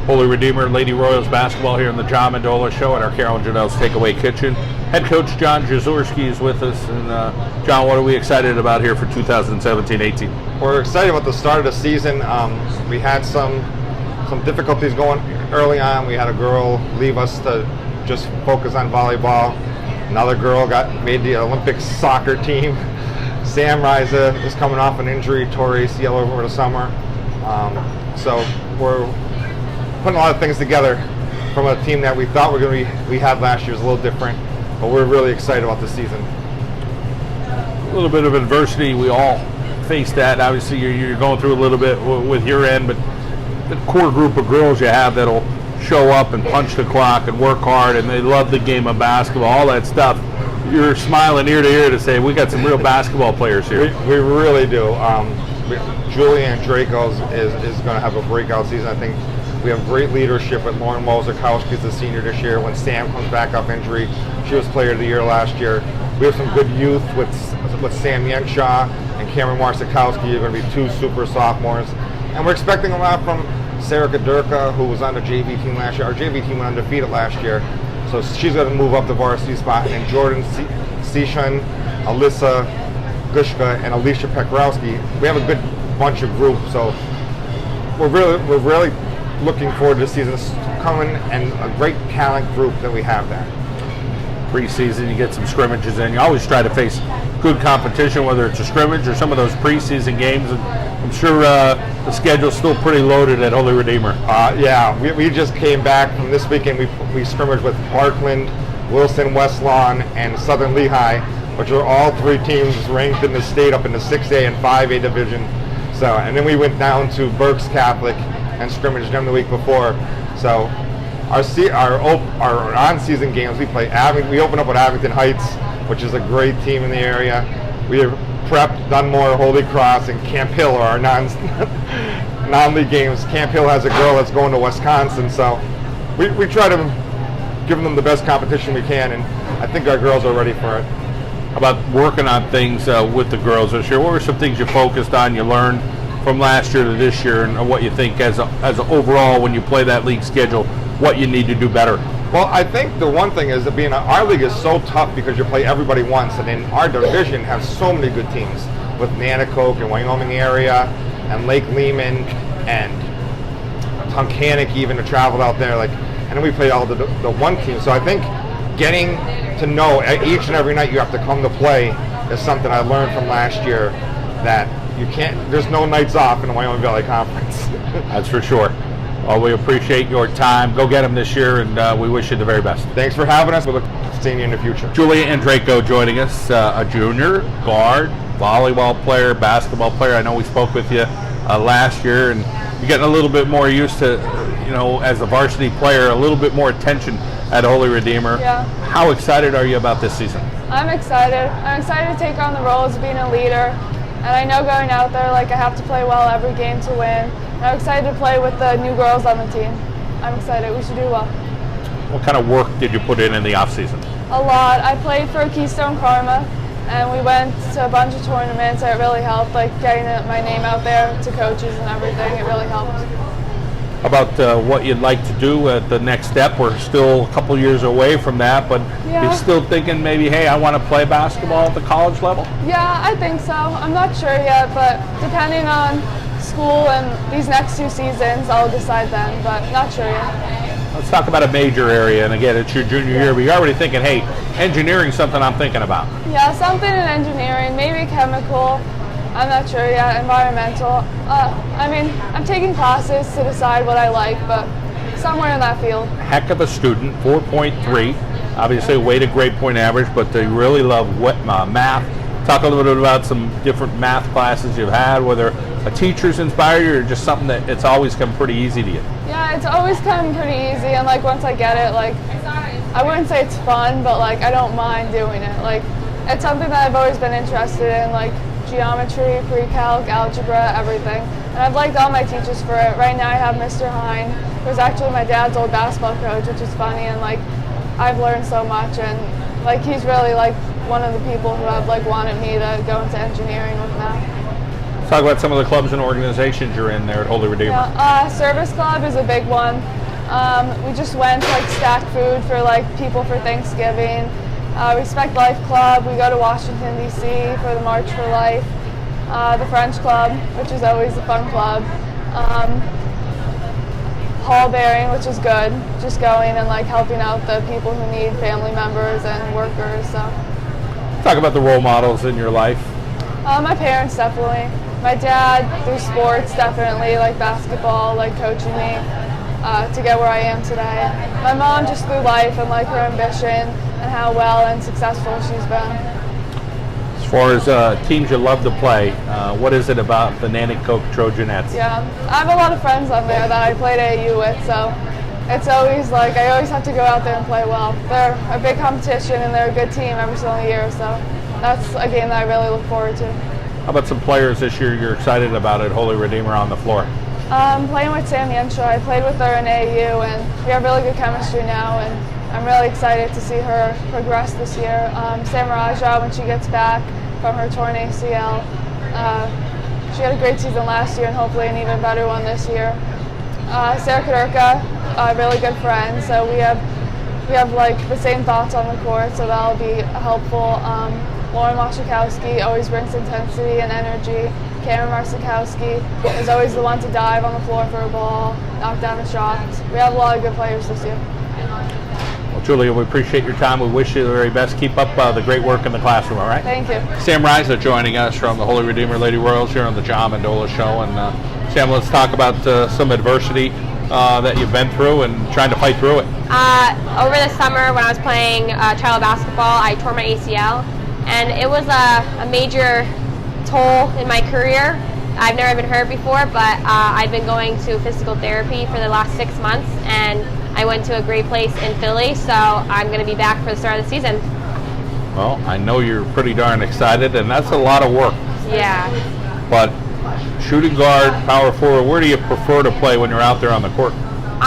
Holy Redeemer Lady Royals basketball here in the John Mendola Show at our Carol and Janelle's Takeaway Kitchen. Head coach John Jezorwski is with us. And John, what are we excited about here for 2017-18? We're excited about the start of the season. We had some difficulties going early on. We had a girl leave us to just focus on volleyball. Another girl made the Olympic soccer team. Sam Riza is coming off an injury, tore ACL over the summer. So we're putting a lot of things together from a team that we thought we had last year is a little different, but we're really excited about this season. A little bit of adversity, we all face that. Obviously, you're going through a little bit with your end, but the core group of girls you have that'll show up and punch the clock and work hard, and they love the game of basketball, all that stuff. You're smiling ear to ear to say we got some real basketball players here. We really do. Julian Draco is going to have a breakout season. I think we have great leadership with Lauren Moser. Kowski's a senior this year. When Sam comes back off injury, she was player of the year last year. We have some good youth with Sam Yenshaw and Cameron Marsikowski. Are going to be two super sophomores. And we're expecting a lot from Sarah Kadurka, who was on the JV team last year. Our JV team went undefeated last year. So she's going to move up the varsity spot. And Jordan Sishan, Alyssa Gushka, and Alicia Pekrowski. We have a good bunch of groups. So we're really looking forward to this season coming, and a great talent group that we have there. Preseason, you get some scrimmages in. You always try to face good competition, whether it's a scrimmage or some of those preseason games. And I'm sure the schedule's still pretty loaded at Holy Redeemer. Yeah, we just came back from this weekend. We scrimmaged with Parkland, Wilson, West Lawn, and Southern Lehigh, which are all three teams ranked in the state up in the 6A and 5A division. So, and then we went down to Berks Catholic and scrimmaged them the week before. So our on-season games, we open up with Abington Heights, which is a great team in the area. We have prepped Dunmore, Holy Cross, and Camp Hill are our non-league games. Camp Hill has a girl that's going to Wisconsin, so we try to give them the best competition we can, and I think our girls are ready for it. About working on things with the girls this year, what were some things you focused on, you learned from last year to this year, and what you think as overall when you play that league schedule, what you need to do better? Well, I think the one thing is that our league is so tough because you play everybody once, and in our division have so many good teams with Nanticoke and Wyoming area and Lake Lehman and Tunkhannock even traveled out there, and then we played all the one team. So I think getting to know each and every night you have to come to play is something I learned from last year, that there's no nights off in the Wyoming Valley Conference. That's for sure. Well, we appreciate your time. Go get them this year, and we wish you the very best. Thanks for having us. We look forward to seeing you in the future. Julian Draco joining us, a junior, guard, volleyball player, basketball player. I know we spoke with you last year, and you're getting a little bit more used to, as a varsity player, a little bit more attention at Holy Redeemer. Yeah. How excited are you about this season? I'm excited. I'm excited to take on the role as being a leader. And I know going out there, I have to play well every game to win. And I'm excited to play with the new girls on the team. I'm excited. We should do well. What kind of work did you put in the off season? A lot. I played for Keystone Karma, and we went to a bunch of tournaments. It really helped, getting my name out there to coaches and everything. It really helped. About what you'd like to do at the next step. We're still a couple years away from that, but You're still thinking maybe, hey, I want to play basketball at the college level? Yeah, I think so. I'm not sure yet, but depending on school and these next 2 seasons, I'll decide then, but not sure yet. Let's talk about a major area, and again, it's your junior year, but you're already thinking, hey, engineering's something I'm thinking about. Yeah, something in engineering, maybe chemical. I'm not sure yet, environmental. I'm taking classes to decide what I like, but somewhere in that field. Heck of a student, 4.3. Obviously, weighted grade point average, but they really love math. Talk a little bit about some different math classes you've had, whether a teacher's inspired you or just something that it's always come pretty easy to you. Yeah, it's always come pretty easy, and once I get it, I wouldn't say it's fun, but I don't mind doing it. It's something that I've always been interested in, geometry, pre-calc, algebra, everything. And I've liked all my teachers for it. Right now I have Mr. Hine, who's actually my dad's old basketball coach, which is funny, and I've learned so much, and he's really one of the people who have wanted me to go into engineering with math. Let's talk about some of the clubs and organizations you're in there at Holy Redeemer. Yeah, Service Club is a big one. We just went to like stack food for like people for Thanksgiving. Respect Life Club, we go to Washington, D.C. for the March for Life. The French Club, which is always a fun club. Hall bearing, which is good. Just going and like helping out the people who need family members and workers. So. Talk about the role models in your life. My parents, definitely. My dad, through sports, definitely, like basketball, like coaching me to get where I am today. My mom, just through life and like her ambition and how well and successful she's been. As far as teams you love to play, what is it about the Nanticoke Trojanettes? Yeah, I have a lot of friends on there that I played AAU with, so it's always like I always have to go out there and play well. They're a big competition and they're a good team every single year, so that's a game that I really look forward to. How about some players this year you're excited about at Holy Redeemer on the floor? Playing with Sam Yenshaw. I played with her in AAU and we have really good chemistry now, and I'm really excited to see her progress this year. Sam Raja, when she gets back from her torn ACL, she had a great season last year and hopefully an even better one this year. Sarah Kaderka, a really good friend, so we have like the same thoughts on the court, so that'll be helpful. Lauren Kowski always brings intensity and energy. Cameron Marsikowski is always the one to dive on the floor for a ball, knock down a shot. We have a lot of good players this year. Well, Julia, we appreciate your time. We wish you the very best. Keep up the great work in the classroom, all right? Thank you. Sam Riza joining us from the Holy Redeemer Lady Royals here on the John Mendola Show. And Sam, let's talk about some adversity that you've been through and trying to fight through it. Over the summer when I was playing child basketball, I tore my ACL, and it was a major toll in my career. I've never been hurt before, but I've been going to physical therapy for the last 6 months, and I went to a great place in Philly, so I'm going to be back for the start of the season. Well, I know you're pretty darn excited, and that's a lot of work. Yeah. But shooting guard, power forward, where do you prefer to play when you're out there on the court?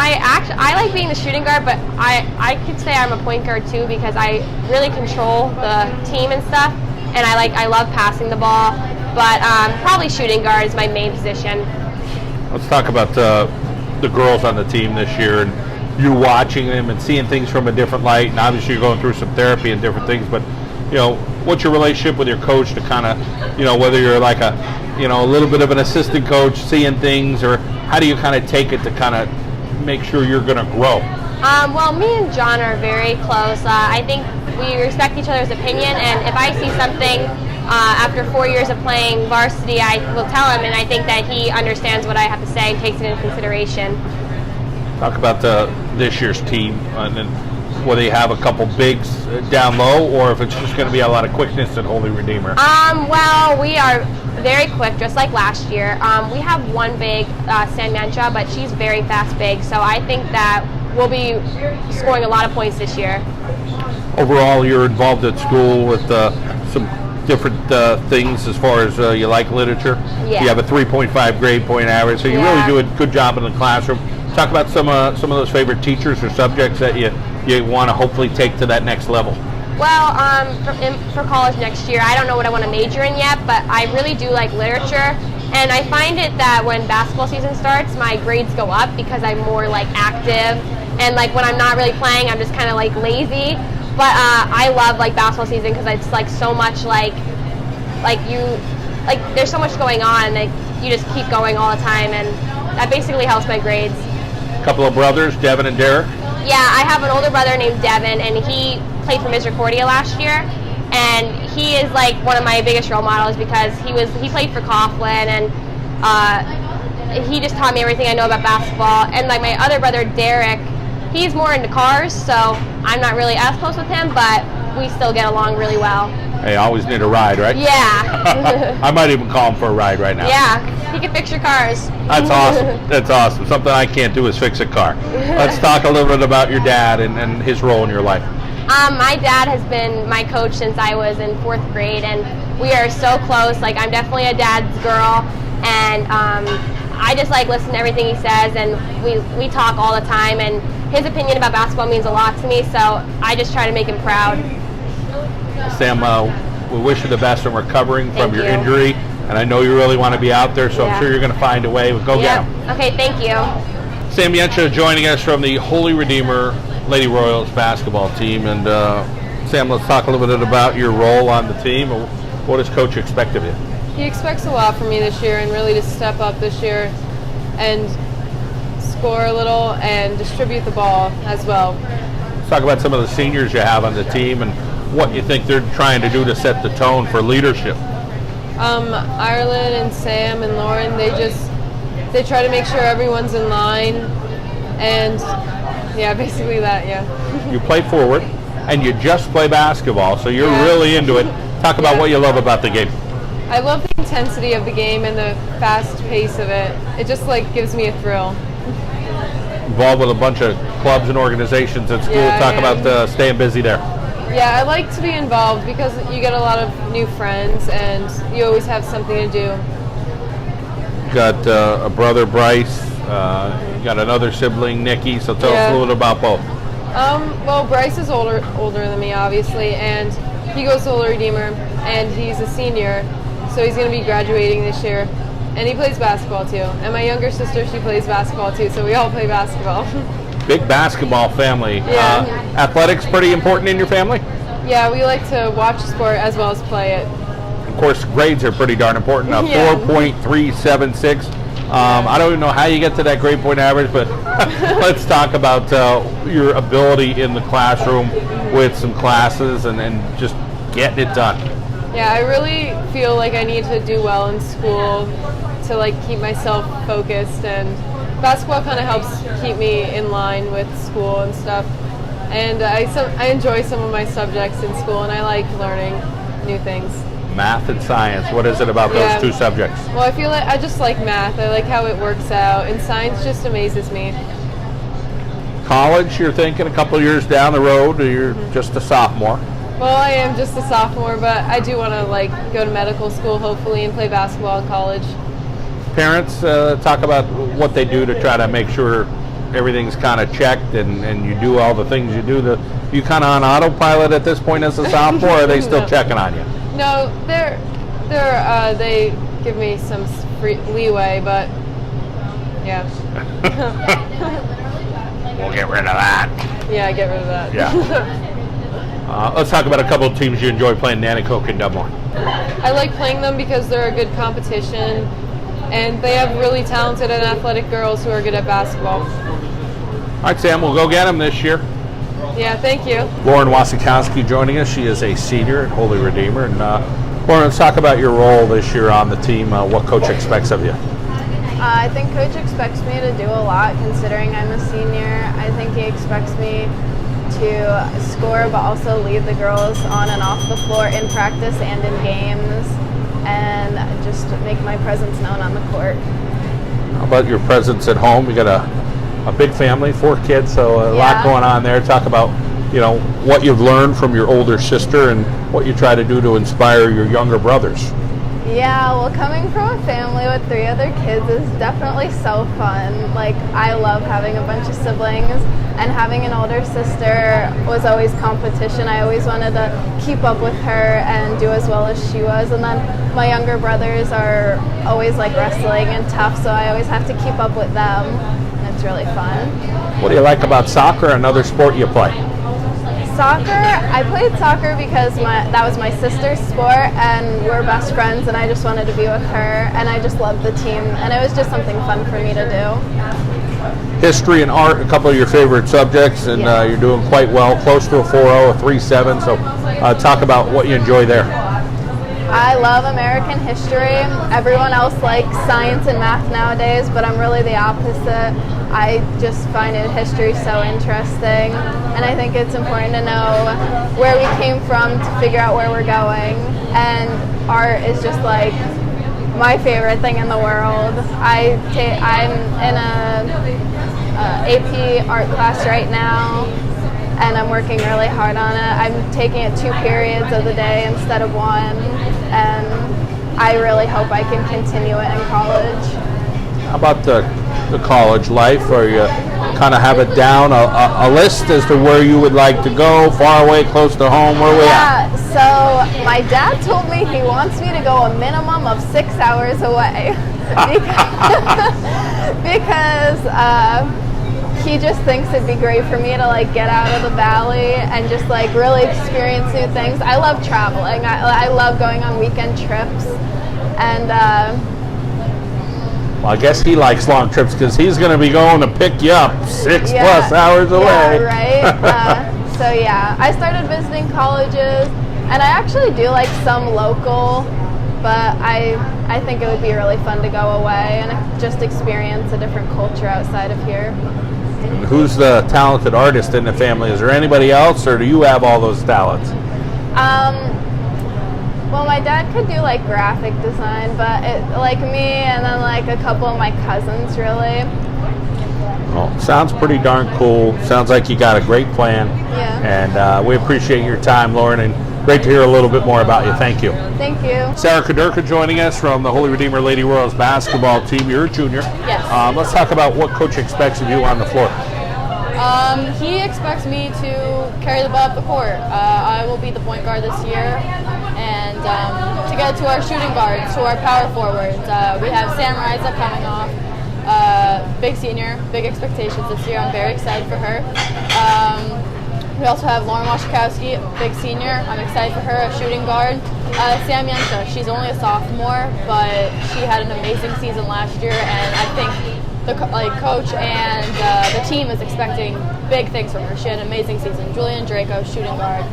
I like being the shooting guard, but I could say I'm a point guard too, because I really control the team and stuff, and I love passing the ball, but probably shooting guard is my main position. Let's talk about the girls on the team this year, and you watching them and seeing things from a different light, and obviously you're going through some therapy and different things, but what's your relationship with your coach to kind of, whether you're like a little bit of an assistant coach, seeing things, or how do you kind of take it to kind of make sure you're going to grow? Well, me and John are very close. I think we respect each other's opinion, and if I see something after 4 years of playing varsity, I will tell him, and I think that he understands what I have to say and takes it into consideration. Talk about this year's team, and then whether you have a couple bigs down low, or if it's just going to be a lot of quickness at Holy Redeemer. Well, we are very quick, just like last year. We have one big, Sam Yenshaw, but she's very fast big, so I think that we'll be scoring a lot of points this year. Overall, you're involved at school with some different things as far as you like literature. Yeah. You have a 3.5 grade point average, so you really do a good job in the classroom. Talk about some of those favorite teachers or subjects that you want to hopefully take to that next level. Well, for college next year, I don't know what I want to major in yet, but I really do like literature. And I find it that when basketball season starts, my grades go up because I'm more like active. And like when I'm not really playing, I'm just kind of like lazy. But I love like basketball season because it's like so much there's so much going on, and you just keep going all the time, and that basically helps my grades. A couple of brothers, Devin and Derek. Yeah, I have an older brother named Devin, and he played for Misericordia last year, and he is like one of my biggest role models because he played for Coughlin, and he just taught me everything I know about basketball. And like my other brother Derek, he's more into cars, so I'm not really as close with him, but we still get along really well. Hey, I always need a ride, right? Yeah. I might even call him for a ride right now. Yeah, he can fix your cars. That's awesome. That's awesome. Something I can't do is fix a car. Let's talk a little bit about your dad and his role in your life. My dad has been my coach since I was in 4th grade, and we are so close. Like, I'm definitely a dad's girl, and I just like listen to everything he says, and we talk all the time, and his opinion about basketball means a lot to me, so I just try to make him proud. Sam, we wish you the best in recovering from Thank your you. injury. and I know you really want to be out there, so I'm Yeah. sure you're going to find a way. Go get Yep. them. Okay, thank you. Sam Yencha joining us from the Holy Redeemer Lady Royals basketball team. And Sam, let's talk a little bit about your role on the team. What does Coach expect of you? He expects a lot from me this year, and really to step up this year and score a little and distribute the ball as well. Let's talk about some of the seniors you have on the team and what you think they're trying to do to set the tone for leadership. Ireland and Sam and Lauren, they try to make sure everyone's in line, and yeah, basically that, yeah. You play forward, and you just play basketball, so you're Yeah. really into it. Talk about what you love about the game. I love the intensity of the game and the fast pace of it. It just like gives me a thrill. Involved with a bunch of clubs and organizations at school. Yeah, Talk yeah. about staying busy there. Yeah, I like to be involved because you get a lot of new friends and you always have something to do. You got a brother, Bryce. You got another sibling, Nikki. So tell us Yeah. a little bit about both. Well, Bryce is older than me, obviously, and he goes to Holy Redeemer, and he's a senior, so he's going to be graduating this year. And he plays basketball too. And my younger sister, she plays basketball too, so we all play basketball. Big basketball family. Yeah. Athletics pretty important in your family? Yeah, we like to watch sport as well as play it. Of course, grades are pretty darn important. Yeah. 4.376. I don't even know how you get to that grade point average, but let's talk about your ability in the classroom with some classes and just getting it done. Yeah, I really feel like I need to do well in school to like keep myself focused, and basketball kind of helps keep me in line with school and stuff. And I enjoy some of my subjects in school, and I like learning new things. Math and science. What is it about those Yeah. two subjects? Well, I feel like I just like math. I like how it works out, and science just amazes me. College, you're thinking a couple of years down the road, or you're just a sophomore? Well, I am just a sophomore, but I do want to like go to medical school hopefully and play basketball in college. Parents, talk about what they do to try to make sure everything's kind of checked and you do all the things you do. You kind of on autopilot at this point as a sophomore, or are they still No. checking on you? No, they give me some free leeway, but yeah. We'll get rid of that. Yeah, get rid of that. Yeah. Let's talk about a couple of teams you enjoy playing, Nanticoke and Dunmore. I like playing them because they're a good competition, and they have really talented and athletic girls who are good at basketball. All right, Sam, we'll go get them this year. Yeah, thank you. Lauren Kowski joining us. She is a senior at Holy Redeemer. And Lauren, let's talk about your role this year on the team, what Coach expects of you. I think Coach expects me to do a lot considering I'm a senior. I think he expects me to score but also lead the girls on and off the floor in practice and in games, and just make my presence known on the court. How about your presence at home? You got a big family, 4 kids, so a lot Yeah. going on there. Talk about, what you've learned from your older sister and what you try to do to inspire your younger brothers. Yeah, well, coming from a family with 3 other kids is definitely so fun. Like, I love having a bunch of siblings, and having an older sister was always competition. I always wanted to keep up with her and do as well as she was. And then my younger brothers are always like wrestling and tough, so I always have to keep up with them. And it's really fun. What do you like about soccer, another sport you play? Soccer, I played soccer because that was my sister's sport, and we're best friends, and I just wanted to be with her, and I just loved the team, and it was just something fun for me to do. History and art, a couple of your favorite subjects, and Yeah. you're doing quite well, close to a 4.0, a 3.7, so talk about what you enjoy there. I love American history. Everyone else likes science and math nowadays, but I'm really the opposite. I just find history so interesting, and I think it's important to know where we came from to figure out where we're going. And art is just like my favorite thing in the world. I'm in a AP art class right now, and I'm working really hard on it. I'm taking it 2 periods of the day instead of 1, and I really hope I can continue it in college. How about the college life? Are you kind of have it down, a list as to where you would like to go, far away, close to home, where we at? Yeah, so my dad told me he wants me to go a minimum of 6 hours away because he just thinks it'd be great for me to like get out of the valley and just like really experience new things. I love traveling. I love going on weekend trips, and Well, I guess he likes long trips because he's going to be going to pick you up 6+ yeah, hours away. Yeah, right. So yeah, I started visiting colleges, and I actually do like some local, but I think it would be really fun to go away and just experience a different culture outside of here. And who's the talented artist in the family? Is there anybody else, or do you have all those talents? Well, my dad could do like graphic design, but like me and then like a couple of my cousins really. Well, sounds pretty darn cool. Sounds like you got a great plan. Yeah. And we appreciate your time, Lauren, and great to hear a little bit more about you. Thank you. Thank you. Sarah Kadurka joining us from the Holy Redeemer Lady Royals basketball team. You're a junior. Yes. Let's talk about what Coach expects of you on the floor. He expects me to carry the ball up the court. I will be the point guard this year, and to get to our shooting guards, to our power forwards. We have Sam Riza coming off, big senior, big expectations this year. I'm very excited for her. We also have Walsh, Kowski, big senior. I'm excited for her, a shooting guard. Sam Yenta, she's only a sophomore, but she had an amazing season last year, and I think the coach and the team is expecting big things from her. She had an amazing season. Julian Draco, shooting guard.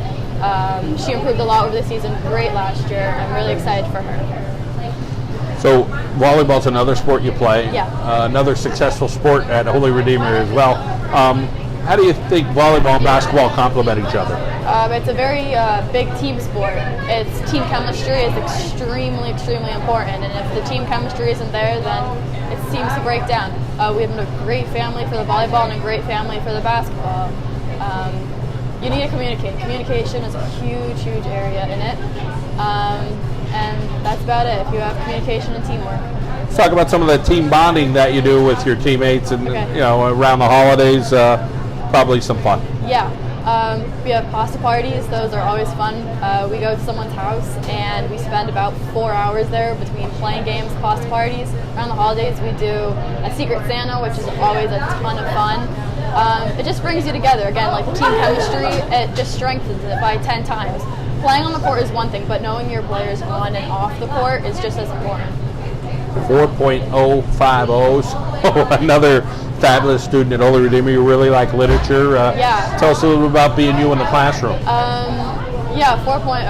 She improved a lot over the season. Great last year. I'm really excited for her. So volleyball's another sport you play. Yeah. Another successful sport at Holy Redeemer as well. How do you think volleyball and basketball complement each other? It's a very big team sport. Its team chemistry is extremely, extremely important. And if the team chemistry isn't there, then it seems to break down. We have a great family for the volleyball and a great family for the basketball. You need to communicate. Communication is a huge, huge area in it. And that's about it, if you have communication and teamwork. Let's talk about some of the team bonding that you do with your teammates and around the holidays. Probably some fun. Yeah. We have pasta parties. Those are always fun. We go to someone's house and we spend about 4 hours there between playing games, pasta parties. Around the holidays we do a Secret Santa, which is always a ton of fun. It just brings you together. Again, like the team chemistry, it just strengthens it by 10 times. Playing on the court is one thing, but knowing your players on and off the court is just as important. 4.050s. Another fabulous student at Holy Redeemer. You really like literature. Yeah. Tell us a little bit about being you in the classroom. Yeah, 4.0.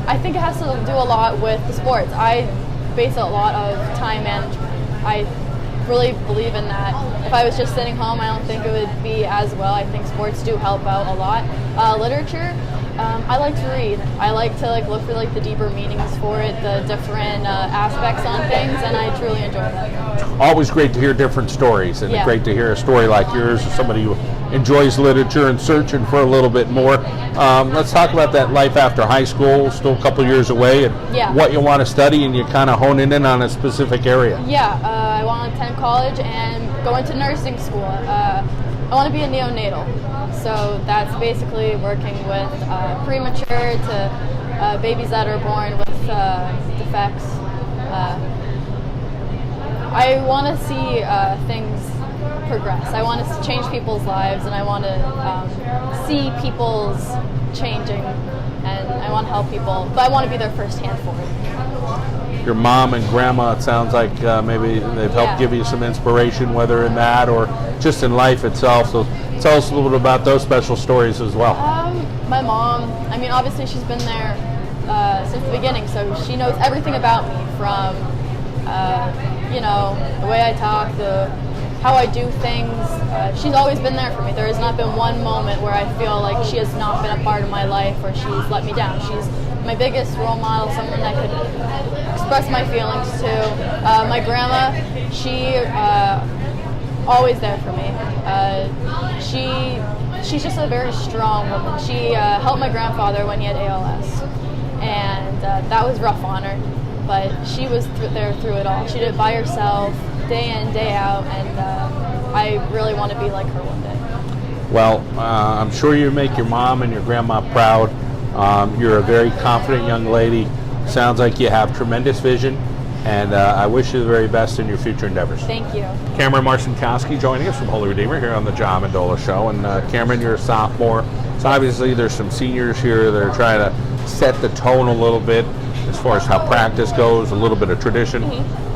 I think it has to do a lot with the sports. I base a lot of time management. I really believe in that. If I was just sitting home, I don't think it would be as well. I think sports do help out a lot. Literature, I like to read. I like to look for the deeper meanings for it, the different aspects on things, and I truly enjoy that. Always great to hear different stories, and Yeah. great to hear a story like yours, somebody who enjoys literature and searching for a little bit more. Let's talk about that life after high school, still a couple years away, and Yeah. what you want to study, and you kind of honing in on a specific area. Yeah, I want to attend college and go into nursing school. I want to be a neonatal. So that's basically working with premature to babies that are born with defects. I want to see things progress. I want to change people's lives, and I want to see people's changing, and I want to help people, but I want to be there firsthand for it. Your mom and grandma, it sounds like maybe they've helped Yeah. give you some inspiration, whether in that or just in life itself. So tell us a little bit about those special stories as well. My mom, I mean, obviously she's been there since the beginning, so she knows everything about me, from the way I talk, how I do things. She's always been there for me. There has not been one moment where I feel like she has not been a part of my life or she's let me down. She's my biggest role model, someone I could express my feelings to. My grandma, she always there for me. She's just a very strong woman. She helped my grandfather when he had ALS, and that was rough on her, but she was there through it all. She did it by herself, day in, day out, and I really want to be like her one day. Well, I'm sure you make your mom and your grandma proud. You're a very confident young lady. Sounds like you have tremendous vision, and I wish you the very best in your future endeavors. Thank you. Cameron Kowski joining us from Holy Redeemer here on the John Mendola Show. And Cameron, you're a sophomore, so obviously there's some seniors here that are trying to set the tone a little bit as far as how practice goes, a little bit of tradition.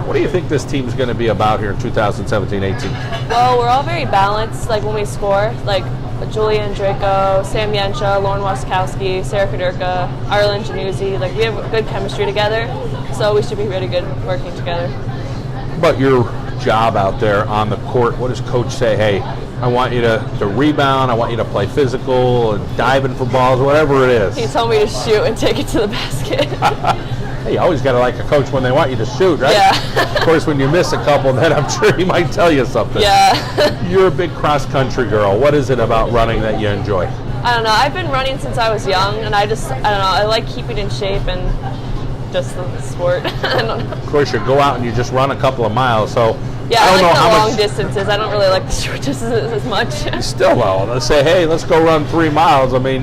What do you think this team's going to be about here in 2017-18? Well, we're all very balanced, like when we score, like Julian Draco, Sam Yensha, Lauren Kowski, Sarah Kadurka, Arlen Januzzi, like we have good chemistry together, so we should be really good working together. But your job out there on the court, what does coach say? Hey, I want you to rebound, I want you to play physical and dive in for balls, whatever it is. He told me to shoot and take it to the basket. Hey, you always got to like a coach when they want you to shoot, right? Yeah. Of course, when you miss a couple, then I'm sure he might tell you something. Yeah. You're a big cross-country girl. What is it about running that you enjoy? I don't know, I've been running since I was young, and I don't know, I like keeping in shape and just the sport. I don't know. Of course, you go out and you just run a couple of miles, so Yeah, I I don't know like the how long much. distances. I don't really like the short distances as much. Still, though, let's say, hey, let's go run 3 miles. I mean,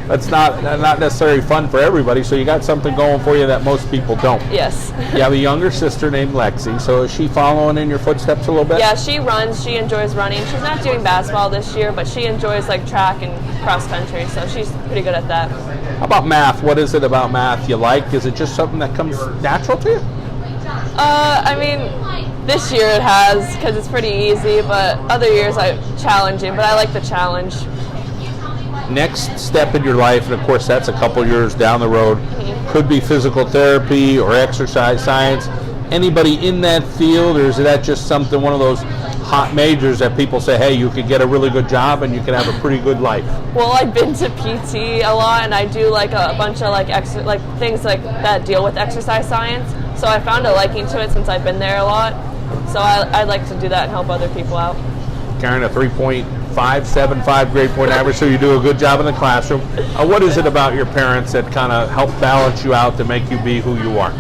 that's not necessarily fun for everybody. So you got something going for you that most people don't. Yes. You have a younger sister named Lexi. So is she following in your footsteps a little bit? Yeah, she runs. She enjoys running. She's not doing basketball this year, but she enjoys like track and cross country. So she's pretty good at that. How about math? What is it about math you like? Is it just something that comes natural to you? I mean, this year it has because it's pretty easy, but other years challenging. But I like the challenge. Next step in your life, and of course that's a couple years down the road, could be physical therapy or exercise science. Anybody in that field, or is that just something, one of those hot majors that people say, hey, you could get a really good job and you can have a pretty good life? Well, I've been to PT a lot, and I do like a bunch of like things like that deal with exercise science. So I found a liking to it since I've been there a lot. So I'd like to do that and help other people out. Karen, a 3.575 grade point average, so you do a good job in the classroom. What is it about your parents that kind of help balance you out to make you be who you are?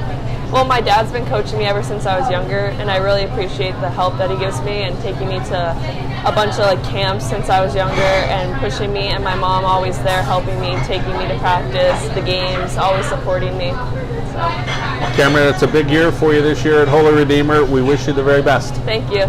Well, my dad's been coaching me ever since I was younger, and I really appreciate the help that he gives me and taking me to a bunch of like camps since I was younger and pushing me, and my mom always there helping me, taking me to practice, the games, always supporting me. So. Cameron, it's a big year for you this year at Holy Redeemer. We wish you the very best. Thank you.